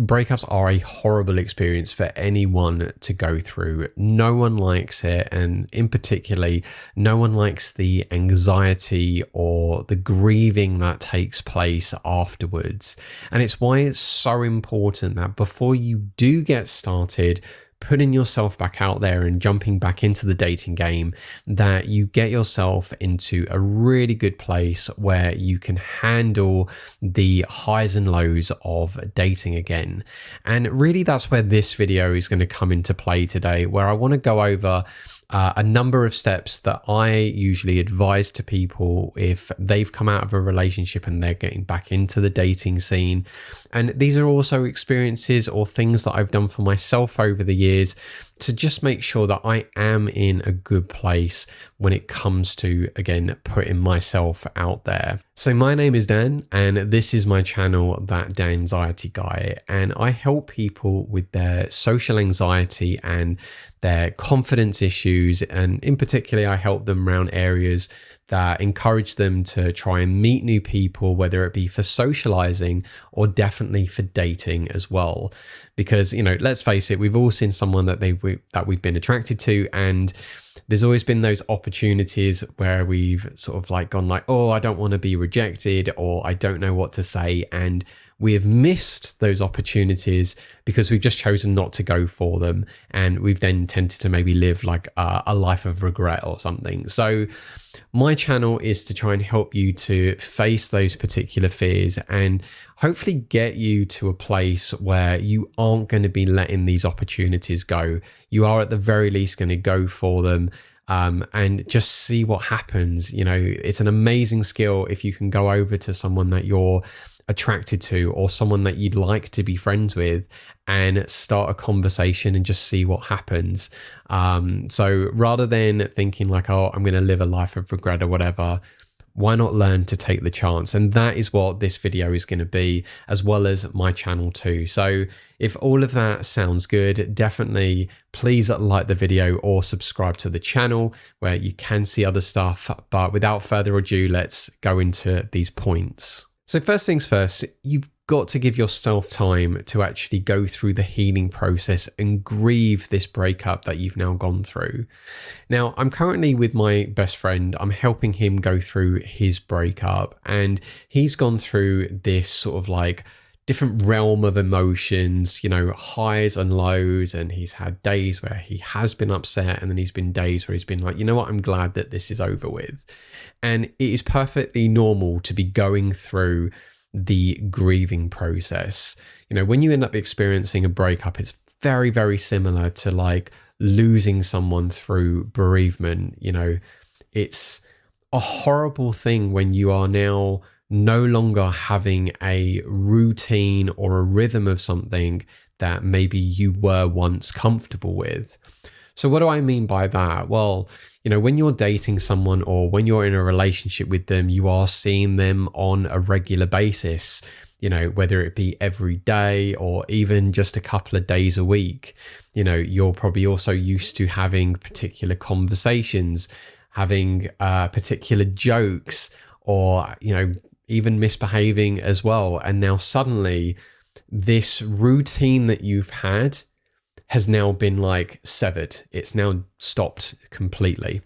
breakups are a horrible experience for anyone to go through. No one likes it, and in particularly, no one likes the anxiety or the grieving that takes place afterwards. And it's why it's so important that before you do get started putting yourself back out there and jumping back into the dating game, that you get yourself into a really good place where you can handle the highs and lows of dating again. And really that's where this video is going to come into play today, where I want to go over a number of steps that I usually advise to people if they've come out of a relationship and they're getting back into the dating scene. And these are also experiences or things that I've done for myself over the years to just make sure that I am in a good place when it comes to, again, putting myself out there. So my name is Dan, and this is my channel, That Danxiety Guy, and I help people with their social anxiety and their confidence issues, and in particular, I help them around areas that encourage them to try and meet new people, whether it be for socializing or definitely for dating as well. Because, you know, let's face it, we've all seen someone that we've been attracted to, and there's always been those opportunities where we've sort of like gone like, oh, I don't want to be rejected, or I don't know what to say. And we have missed those opportunities because we've just chosen not to go for them. And we've then tended to maybe live like a life of regret or something. So my channel is to try and help you to face those particular fears and hopefully get you to a place where you aren't going to be letting these opportunities go. You are at the very least going to go for them. And just see what happens. You know, it's an amazing skill if you can go over to someone that you're attracted to or someone that you'd like to be friends with and start a conversation and just see what happens. So rather than thinking like, oh, I'm going to live a life of regret or whatever, why not learn to take the chance? And that is what this video is going to be, as well as my channel too. So if all of that sounds good, definitely please like the video or subscribe to the channel where you can see other stuff. But without further ado, let's go into these points. So first things first, you've got to give yourself time to actually go through the healing process and grieve this breakup that you've now gone through. Now, I'm currently with my best friend. I'm helping him go through his breakup, and he's gone through this sort of like different realm of emotions, you know, highs and lows, and he's had days where he has been upset, and then he's been days where he's been like, you know what, I'm glad that this is over with. And it is perfectly normal to be going through the grieving process. You know, when you end up experiencing a breakup, it's very, very similar to like losing someone through bereavement. You know, it's a horrible thing when you are now no longer having a routine or a rhythm of something that maybe you were once comfortable with. So what do I mean by that? Well, you know, when you're dating someone or when you're in a relationship with them, you are seeing them on a regular basis, you know, whether it be every day or even just a couple of days a week. You know, you're probably also used to having particular conversations, having particular jokes, or, you know, even misbehaving as well. And now suddenly this routine that you've had has now been like severed. It's now stopped completely.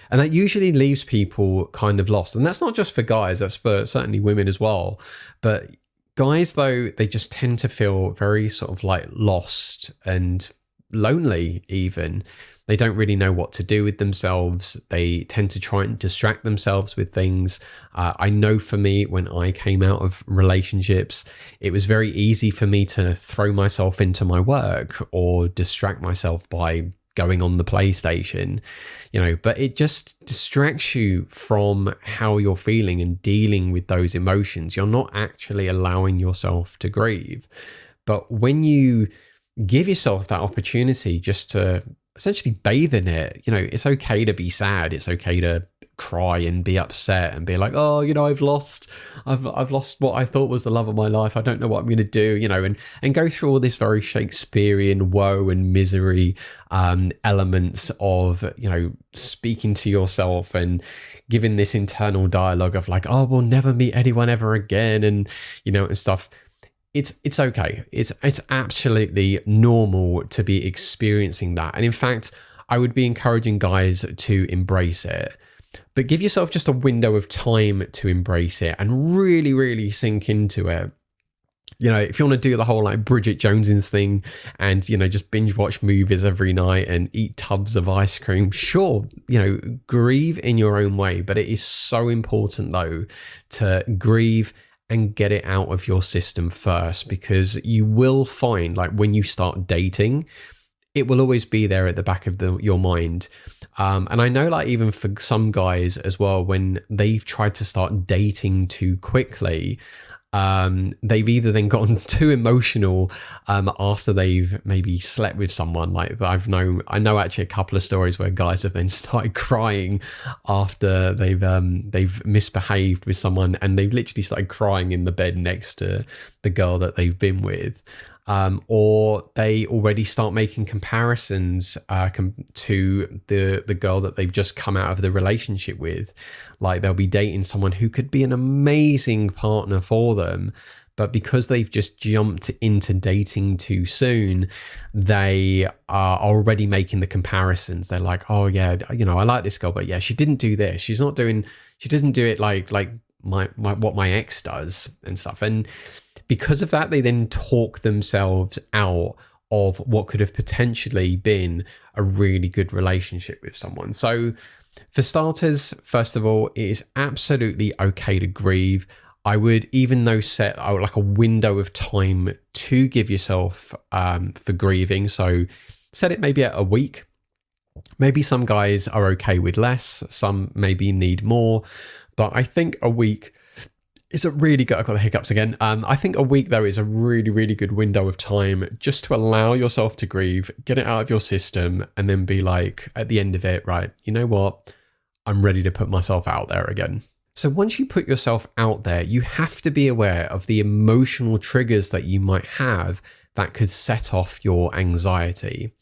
And that usually leaves people kind of lost. And that's not just for guys, that's for certainly women as well. But guys, though, they just tend to feel very sort of like lost and lonely even. They don't really know what to do with themselves. They tend to try and distract themselves with things. I know for me, when I came out of relationships, it was very easy for me to throw myself into my work or distract myself by going on the PlayStation, you know, but it just distracts you from how you're feeling and dealing with those emotions. You're not actually allowing yourself to grieve. But when you give yourself that opportunity just to essentially bathe in it, you know, it's okay to be sad. It's okay to cry and be upset and be like, oh, you know, I've lost what I thought was the love of my life. I don't know what I'm going to do, you know, and go through all this very Shakespearean woe and misery elements of, you know, speaking to yourself and giving this internal dialogue of like, oh, we'll never meet anyone ever again, and, you know, and stuff. it's okay. It's absolutely normal to be experiencing that. And in fact, I would be encouraging guys to embrace it. But give yourself just a window of time to embrace it and really, really sink into it. You know, if you want to do the whole like Bridget Jones's thing and, you know, just binge watch movies every night and eat tubs of ice cream, sure, you know, grieve in your own way. But it is so important, though, to grieve and get it out of your system first, because you will find, like, when you start dating, it will always be there at the back of your mind. And I know, like, even for some guys as well, when they've tried to start dating too quickly, they've either then gotten too emotional after they've maybe slept with someone. Like, I know actually a couple of stories where guys have then started crying after they've misbehaved with someone, and they've literally started crying in the bed next to the girl that they've been with. Or they already start making comparisons to the girl that they've just come out of the relationship with. Like, they'll be dating someone who could be an amazing partner for them, but because they've just jumped into dating too soon, they are already making the comparisons. They're like, oh yeah, you know, I like this girl, but yeah, she didn't do this. She doesn't do it like my what my ex does and stuff. And because of that, they then talk themselves out of what could have potentially been a really good relationship with someone. So for starters, first of all, it is absolutely okay to grieve. I would even though set out like a window of time to give yourself for grieving. So set it maybe at a week. Maybe some guys are okay with less, some maybe need more, but I think a week is a really good, I've got the hiccups again. I think a week though is a really, really good window of time just to allow yourself to grieve, get it out of your system, and then be like, at the end of it, right, you know what? I'm ready to put myself out there again. So once you put yourself out there, you have to be aware of the emotional triggers that you might have that could set off your anxiety.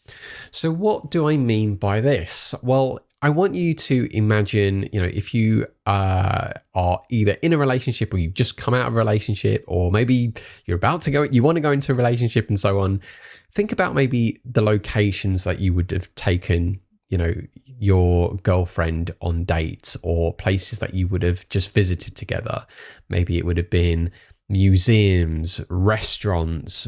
So what do I mean by this? Well, I want you to imagine, you know, if you are either in a relationship or you've just come out of a relationship, or maybe you're about to you want to go into a relationship and so on. Think about maybe the locations that you would have taken, you know, your girlfriend on dates, or places that you would have just visited together. Maybe it would have been museums, restaurants,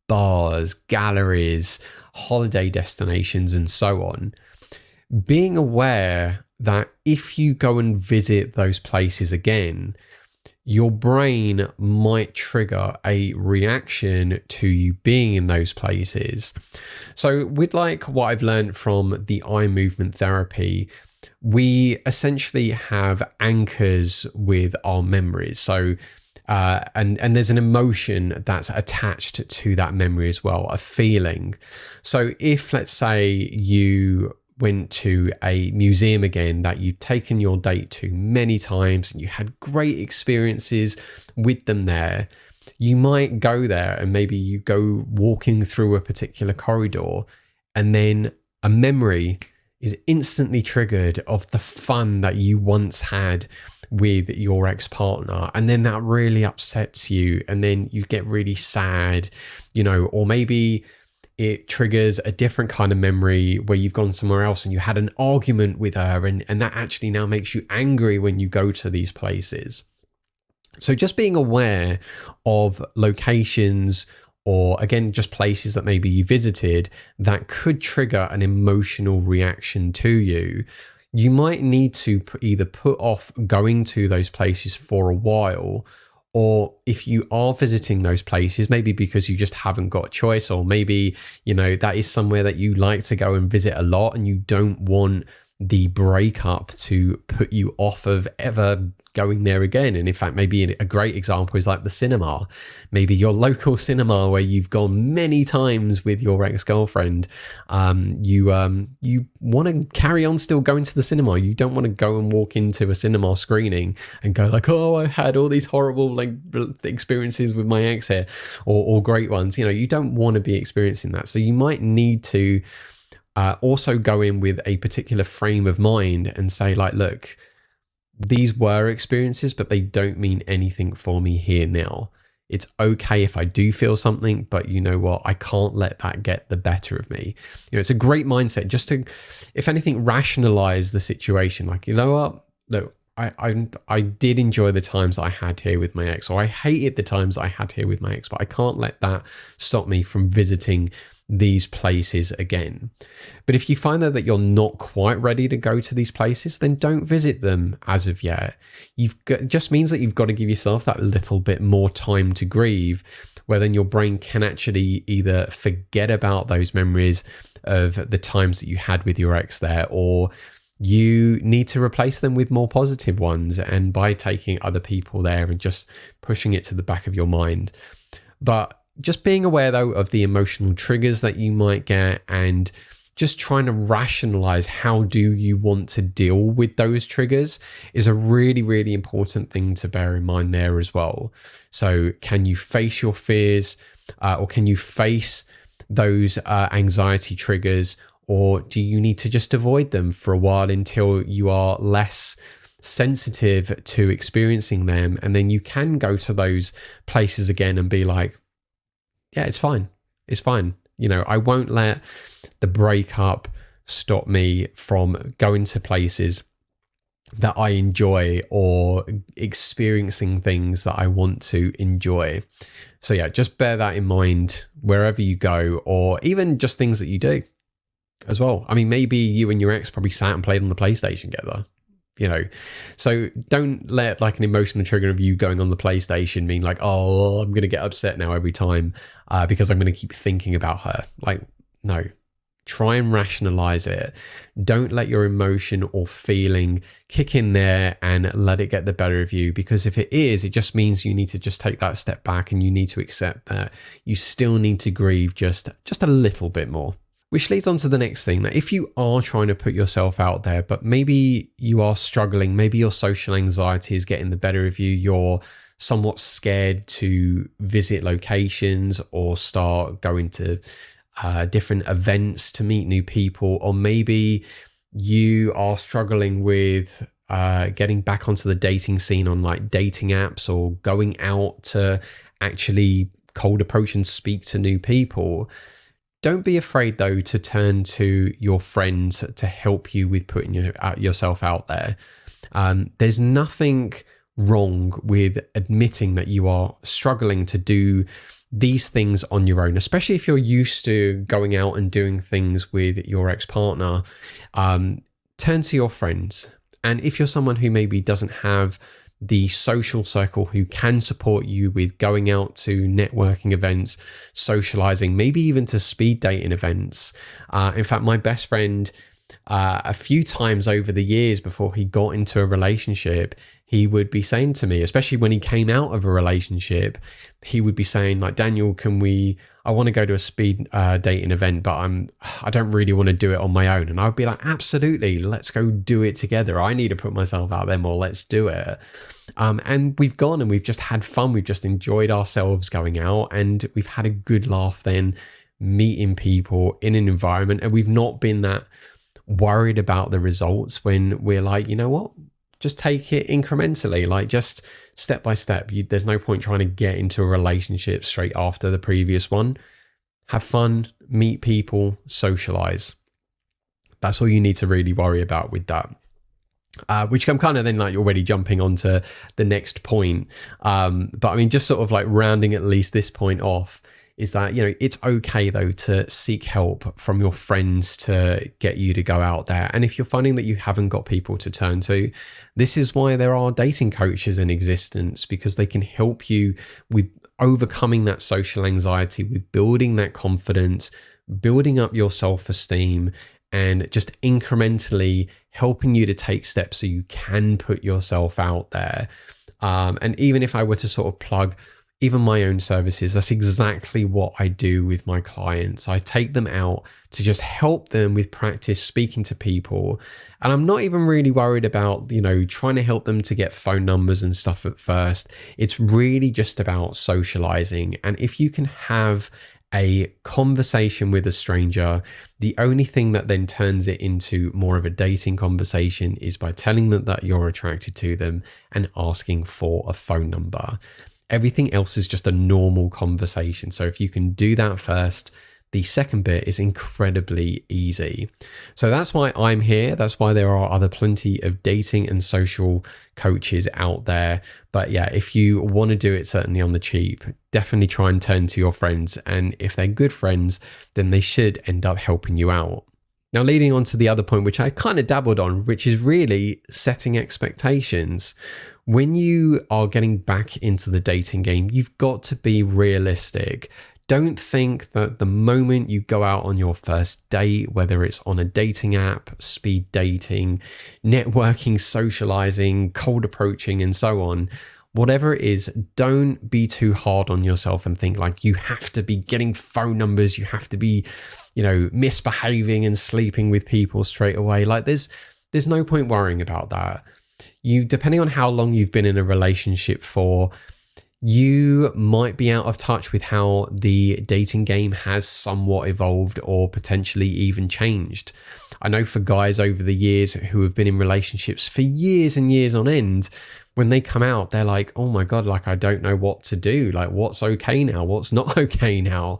bars, galleries, holiday destinations, and so on. Being aware that if you go and visit those places again, your brain might trigger a reaction to you being in those places. So with like what I've learned from the eye movement therapy, we essentially have anchors with our memories. So and there's an emotion that's attached to that memory as well, a feeling. So if, let's say, you went to a museum again that you'd taken your date to many times and you had great experiences with them there, you might go there and maybe you go walking through a particular corridor, and then a memory is instantly triggered of the fun that you once had with your ex-partner, and then that really upsets you, and then you get really sad, you know, or maybe it triggers a different kind of memory where you've gone somewhere else and you had an argument with her, and that actually now makes you angry when you go to these places. So just being aware of locations, or again, just places that maybe you visited that could trigger an emotional reaction to you. You might need to either put off going to those places for a while, or if you are visiting those places, maybe because you just haven't got a choice, or maybe, you know, that is somewhere that you like to go and visit a lot and you don't want the breakup to put you off of ever going there again. And in fact, maybe a great example is like the cinema, maybe your local cinema where you've gone many times with your ex-girlfriend. You want to carry on still going to the cinema. You don't want to go and walk into a cinema screening and go like, oh, I had all these horrible like experiences with my ex here, or great ones. You know, you don't want to be experiencing that. So you might need to also go in with a particular frame of mind and say like, look, these were experiences, but they don't mean anything for me here now. It's okay if I do feel something, but you know what? I can't let that get the better of me. It's a great mindset just to, if anything, rationalize the situation. Like, you know what? Look, I did enjoy the times I had here with my ex, or I hated the times I had here with my ex, but I can't let that stop me from visiting these places again. But if you find that you're not quite ready to go to these places, then don't visit them as of yet. It just means that you've got to give yourself that little bit more time to grieve, where then your brain can actually either forget about those memories of the times that you had with your ex there, or you need to replace them with more positive ones, and by taking other people there and just pushing it to the back of your mind. But just being aware, though, of the emotional triggers that you might get, and just trying to rationalize how do you want to deal with those triggers is a really, really important thing to bear in mind there as well. So can you face your fears, or can you face those anxiety triggers? Or do you need to just avoid them for a while until you are less sensitive to experiencing them? And then you can go to those places again and be like, yeah, it's fine. It's fine. I won't let the breakup stop me from going to places that I enjoy or experiencing things that I want to enjoy. So yeah, just bear that in mind wherever you go, or even just things that you do as well. I mean, maybe you and your ex probably sat and played on the PlayStation together, so don't let like an emotional trigger of you going on the PlayStation mean like, oh, I'm going to get upset now every time because I'm going to keep thinking about her. Like, no, try and rationalize it. Don't let your emotion or feeling kick in there and let it get the better of you, because if it is, it just means you need to just take that step back, and you need to accept that you still need to grieve just a little bit more. Which leads on to the next thing, that if you are trying to put yourself out there, but maybe you are struggling, maybe your social anxiety is getting the better of you, you're somewhat scared to visit locations or start going to different events to meet new people, or maybe you are struggling with getting back onto the dating scene on like dating apps, or going out to actually cold approach and speak to new people. Don't be afraid, though, to turn to your friends to help you with putting yourself out there. There's nothing wrong with admitting that you are struggling to do these things on your own, especially if you're used to going out and doing things with your ex-partner. Turn to your friends. And if you're someone who maybe doesn't have the social circle who can support you with going out to networking events, socializing, maybe even to speed dating events. In fact, my best friend, a few times over the years before he got into a relationship, he would be saying to me, especially when he came out of a relationship, he would be saying like, Daniel, I want to go to a speed dating event, but I don't really want to do it on my own. And I would be like, absolutely, let's go do it together. I need to put myself out there more. Let's do it. And we've gone and we've just had fun. We've just enjoyed ourselves going out, and we've had a good laugh then meeting people in an environment. And we've not been that worried about the results when we're like, you know what? Just take it incrementally, like just step by step. There's no point trying to get into a relationship straight after the previous one. Have fun, meet people, socialize. That's all you need to really worry about with that. Which I'm kind of then like already jumping onto the next point. But I mean, just sort of like rounding at least this point off, is that, it's okay though to seek help from your friends to get you to go out there. And if you're finding that you haven't got people to turn to, this is why there are dating coaches in existence, because they can help you with overcoming that social anxiety, with building that confidence, building up your self-esteem, and just incrementally helping you to take steps so you can put yourself out there. And even if I were to sort of plug even my own services, that's exactly what I do with my clients. I take them out to just help them with practice speaking to people. And I'm not even really worried about, trying to help them to get phone numbers and stuff at first. It's really just about socializing. And if you can have a conversation with a stranger, the only thing that then turns it into more of a dating conversation is by telling them that you're attracted to them and asking for a phone number. Everything else is just a normal conversation. So if you can do that first, the second bit is incredibly easy. So that's why I'm here. That's why there are other plenty of dating and social coaches out there. But yeah, if you want to do it certainly on the cheap, definitely try and turn to your friends. And if they're good friends, then they should end up helping you out. Now, leading on to the other point, which I kind of dabbled on, which is really setting expectations. When you are getting back into the dating game, you've got to be realistic. Don't think that the moment you go out on your first date, whether it's on a dating app, speed dating, networking, socializing, cold approaching, and so on, whatever it is, don't be too hard on yourself and think like you have to be getting phone numbers, you have to be, misbehaving and sleeping with people straight away. Like there's no point worrying about that. Depending on how long you've been in a relationship for, you might be out of touch with how the dating game has somewhat evolved or potentially even changed. I know for guys over the years who have been in relationships for years and years on end, when they come out, they're like, oh my God, like I don't know what to do. Like what's okay now? What's not okay now?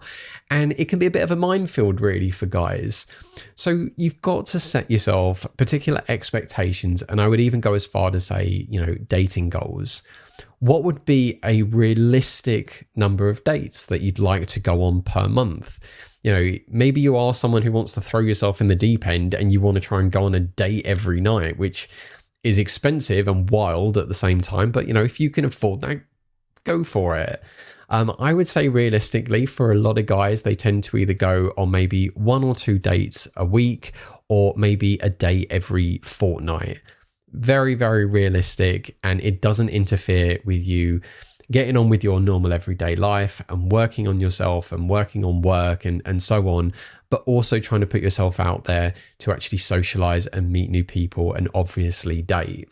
And it can be a bit of a minefield really for guys. So you've got to set yourself particular expectations. And I would even go as far to say, dating goals. What would be a realistic number of dates that you'd like to go on per month? Maybe you are someone who wants to throw yourself in the deep end and you want to try and go on a date every night, which is expensive and wild at the same time. But, if you can afford that, go for it. I would say realistically, for a lot of guys, they tend to either go on maybe 1 or 2 dates a week or maybe a date every fortnight. Very, very realistic, and it doesn't interfere with you getting on with your normal everyday life and working on yourself and working on work and so on, but also trying to put yourself out there to actually socialize and meet new people and obviously date.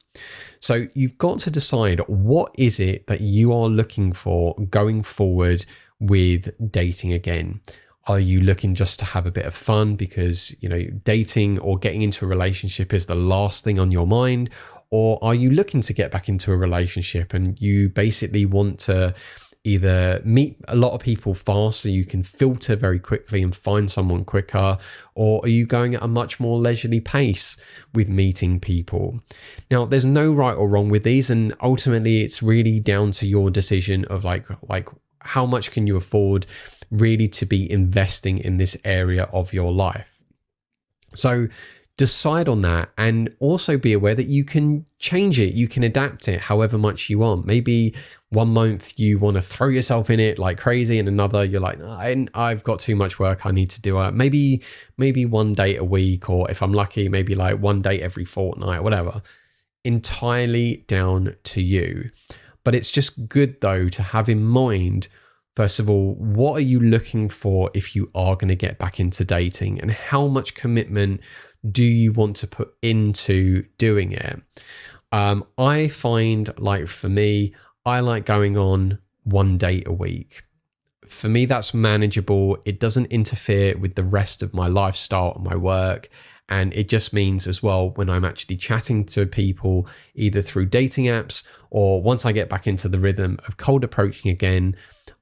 So you've got to decide what is it that you are looking for going forward with dating again. Are you looking just to have a bit of fun because, dating or getting into a relationship is the last thing on your mind? Or are you looking to get back into a relationship and you basically want to either meet a lot of people fast so you can filter very quickly and find someone quicker? Or are you going at a much more leisurely pace with meeting people? Now, there's no right or wrong with these. And ultimately, it's really down to your decision of like how much can you afford really to be investing in this area of your life. So decide on that, and also be aware that you can change it. You can adapt it however much you want. Maybe 1 month you want to throw yourself in it like crazy, and another you're like, I've got too much work I need to do. Maybe 1 date a week, or if I'm lucky, maybe like 1 date every fortnight, whatever. Entirely down to you. But it's just good though to have in mind, first of all, what are you looking for if you are going to get back into dating, and how much commitment do you want to put into doing it? I find, like for me, I like going on 1 date a week. For me, that's manageable. It doesn't interfere with the rest of my lifestyle and my work. And it just means as well, when I'm actually chatting to people, either through dating apps or once I get back into the rhythm of cold approaching again,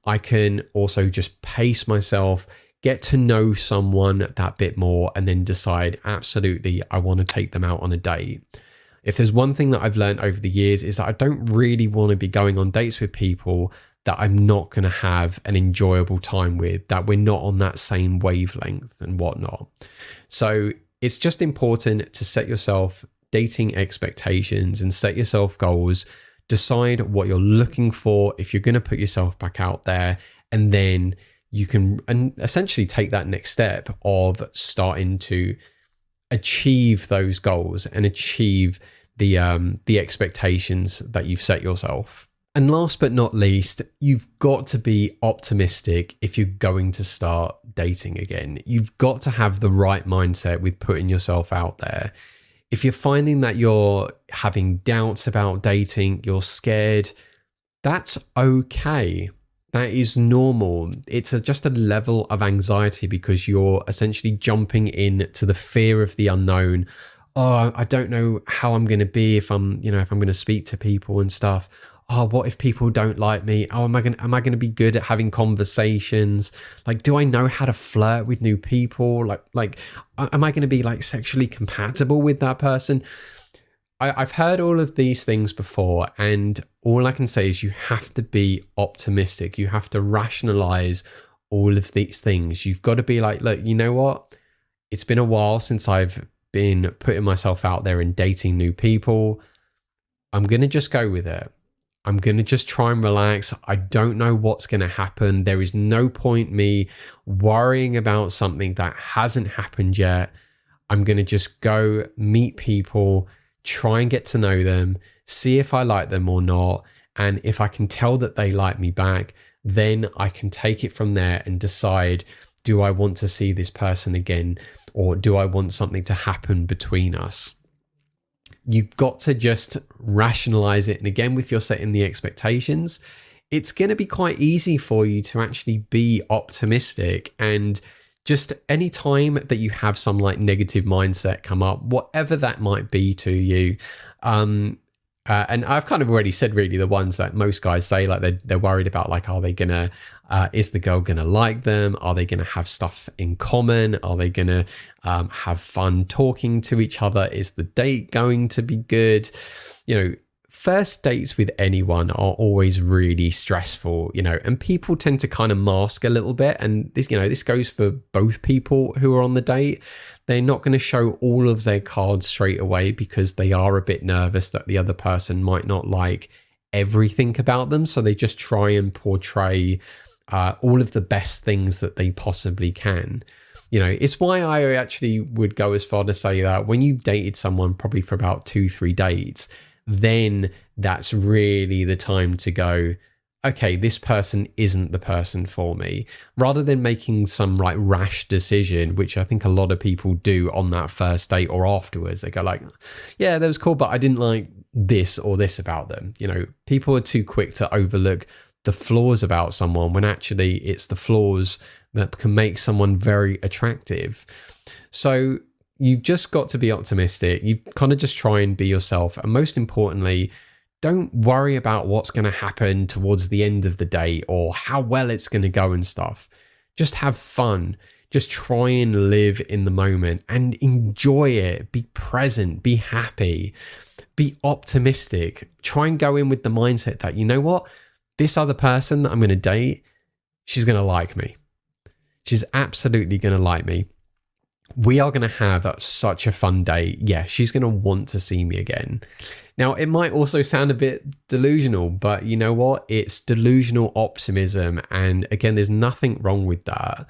I can also just pace myself, get to know someone that bit more, and then decide, absolutely, I want to take them out on a date. If there's one thing that I've learned over the years is that I don't really want to be going on dates with people that I'm not going to have an enjoyable time with, that we're not on that same wavelength and whatnot. So it's just important to set yourself dating expectations and set yourself goals. Decide what you're looking for if you're going to put yourself back out there, and then you can essentially take that next step of starting to achieve those goals and achieve the expectations that you've set yourself. And last but not least, you've got to be optimistic if you're going to start dating again. You've got to have the right mindset with putting yourself out there. If you're finding that you're having doubts about dating, you're scared, that's okay. That is normal. It's just a level of anxiety because you're essentially jumping in to the fear of the unknown. Oh, I don't know how I'm going to be if I'm going to speak to people and stuff. oh, what if people don't like me? Oh, am I going to be good at having conversations? Like, do I know how to flirt with new people? Like, am I going to be like sexually compatible with that person? I've heard all of these things before, and all I can say is you have to be optimistic. You have to rationalize all of these things. You've got to be like, look, you know what? It's been a while since I've been putting myself out there and dating new people. I'm going to just go with it. I'm going to just try and relax. I don't know what's going to happen. There is no point me worrying about something that hasn't happened yet. I'm going to just go meet people, try and get to know them, see if I like them or not. And if I can tell that they like me back, then I can take it from there and decide, do I want to see this person again, or do I want something to happen between us? You've got to just rationalize it. And again, with your setting the expectations, it's going to be quite easy for you to actually be optimistic. And just any time that you have some like negative mindset come up, whatever that might be to you, and I've kind of already said really the ones that most guys say, like they're worried about, like, are they gonna, is the girl gonna like them? Are they gonna have stuff in common? Are they gonna have fun talking to each other? Is the date going to be good? You know, first dates with anyone are always really stressful, you know, and people tend to kind of mask a little bit. And this, you know, this goes for both people who are on the date. They're not going to show all of their cards straight away because they are a bit nervous that the other person might not like everything about them. So they just try and portray all of the best things that they possibly can. You know, it's why I actually would go as far to say that when you've dated someone probably for about 2-3 dates, then that's really the time to go, okay, this person isn't the person for me, rather than making some like rash decision, which I think a lot of people do on that first date or afterwards. They go like, yeah, that was cool, but I didn't like this or this about them. You know, people are too quick to overlook the flaws about someone when actually it's the flaws that can make someone very attractive. So you've just got to be optimistic. You kind of just try and be yourself. And most importantly, don't worry about what's going to happen towards the end of the day or how well it's going to go and stuff. Just have fun. Just try and live in the moment and enjoy it. Be present, be happy, be optimistic. Try and go in with the mindset that, you know what? This other person that I'm going to date, she's going to like me. She's absolutely going to like me. We are going to have such a fun day. Yeah, she's going to want to see me again. Now, it might also sound a bit delusional, but you know what? It's delusional optimism. And again, there's nothing wrong with that.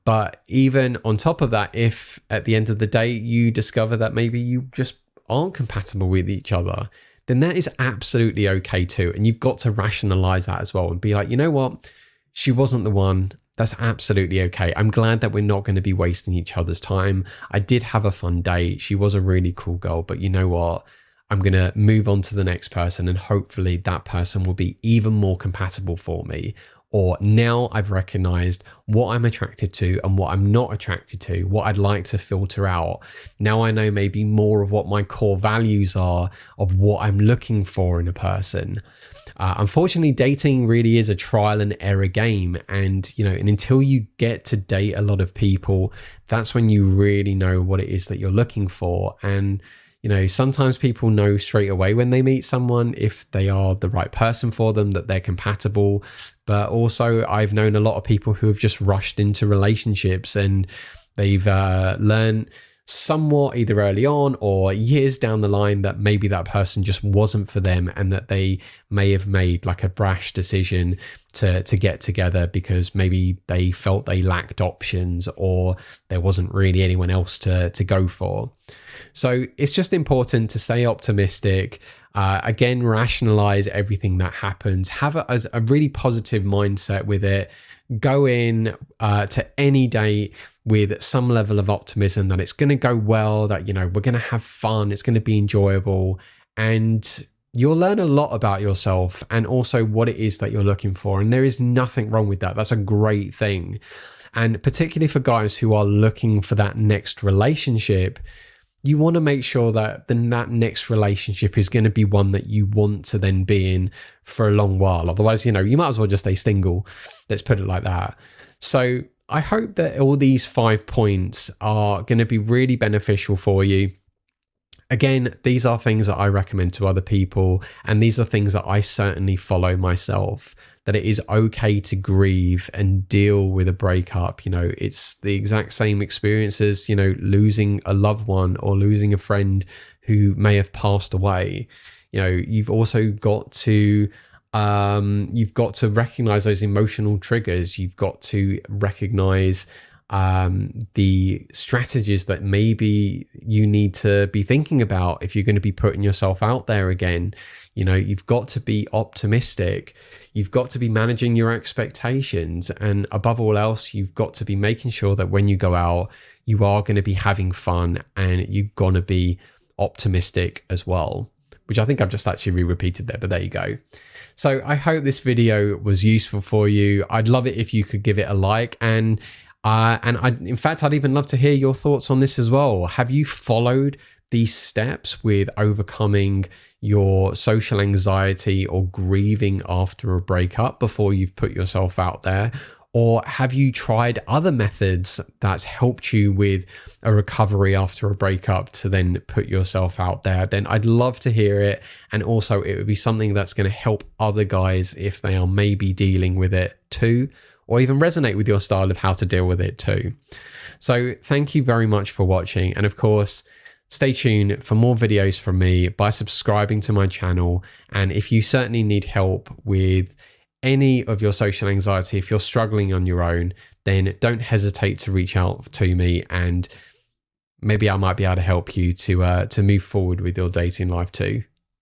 But even on top of that, if at the end of the day, you discover that maybe you just aren't compatible with each other, then that is absolutely okay too. And you've got to rationalize that as well and be like, you know what? She wasn't the one. That's absolutely okay. I'm glad that we're not going to be wasting each other's time. I did have a fun day. She was a really cool girl, but you know what? I'm going to move on to the next person and hopefully that person will be even more compatible for me. Or now I've recognized what I'm attracted to and what I'm not attracted to, what I'd like to filter out. Now I know maybe more of what my core values are, of what I'm looking for in a person. Unfortunately, dating really is a trial and error game. And, you know, and until you get to date a lot of people, that's when you really know what it is that you're looking for. And, you know, sometimes people know straight away when they meet someone if they are the right person for them, that they're compatible. But also I've known a lot of people who have just rushed into relationships and they've learned somewhat either early on or years down the line that maybe that person just wasn't for them, and that they may have made like a brash decision to get together because maybe they felt they lacked options or there wasn't really anyone else to go for. So it's just important to stay optimistic. Again, rationalize everything that happens. Have a really positive mindset with it. Go in to any date with some level of optimism that it's going to go well, that, you know, we're going to have fun, it's going to be enjoyable, and you'll learn a lot about yourself and also what it is that you're looking for. And there is nothing wrong with that. That's a great thing. And particularly for guys who are looking for that next relationship, you want to make sure that then that next relationship is going to be one that you want to then be in for a long while. Otherwise, you know, you might as well just stay single. Let's put it like that. So I hope that all these 5 points are going to be really beneficial for you. Again, these are things that I recommend to other people, and these are things that I certainly follow myself, that it is okay to grieve and deal with a breakup. You know, it's the exact same experience as, you know, losing a loved one or losing a friend who may have passed away. You know, you've also got to recognize those emotional triggers. You've got to recognize the strategies that maybe you need to be thinking about if you're going to be putting yourself out there again. You know, you've got to be optimistic. You've got to be managing your expectations. And above all else, you've got to be making sure that when you go out, you are going to be having fun and you're going to be optimistic as well, which I think I've just actually repeated there, but there you go. So I hope this video was useful for you. I'd love it if you could give it a like, and in fact, I'd even love to hear your thoughts on this as well. Have you followed these steps with overcoming your social anxiety or grieving after a breakup before you've put yourself out there? Or have you tried other methods that's helped you with a recovery after a breakup to then put yourself out there? Then I'd love to hear it. And also it would be something that's going to help other guys if they are maybe dealing with it too, or even resonate with your style of how to deal with it too. So thank you very much for watching. And of course, stay tuned for more videos from me by subscribing to my channel. And if you certainly need help with any of your social anxiety, if you're struggling on your own, then don't hesitate to reach out to me, and maybe I might be able to help you to move forward with your dating life too.